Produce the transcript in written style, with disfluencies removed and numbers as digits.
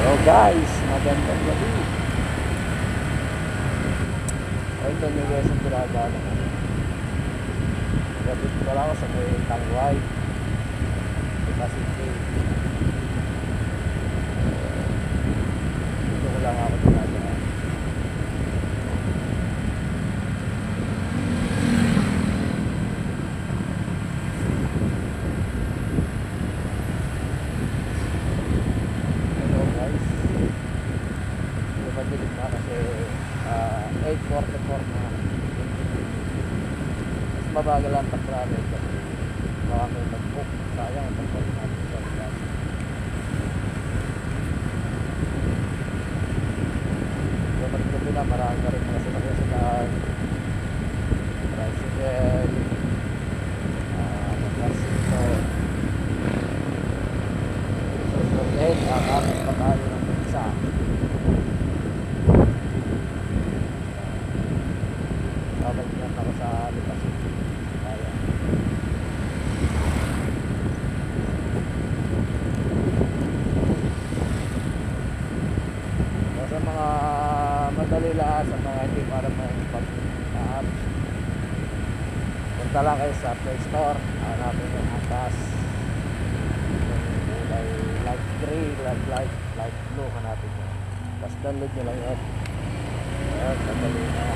So guys, magandang gabi. Ayun doon yung guys ang pinagano ko. Gabi pala ako sa may Tangway. Kasi dito ko lang ako pinagano. Kasi 8:44 na. Mas mabagal ang pag-travel kasi baka may mag-book. Sayang ang pag-travel natin sa lugar. Dapat gabi na marami ka rin mga sinakyan sa tricycle, motorsiklo. Susunod ang aming pag-ayo ng isa. Babalikan ako sa Lipas. Kaya so, sa mga madali lahat, sa mga hindi para pag-apps, punta lang kayo sa Play Store, hanapin yung Atas, yung kulay light gray, light blue, hanapin nyo, tapos download nyo lang yun. Ayan, madali na.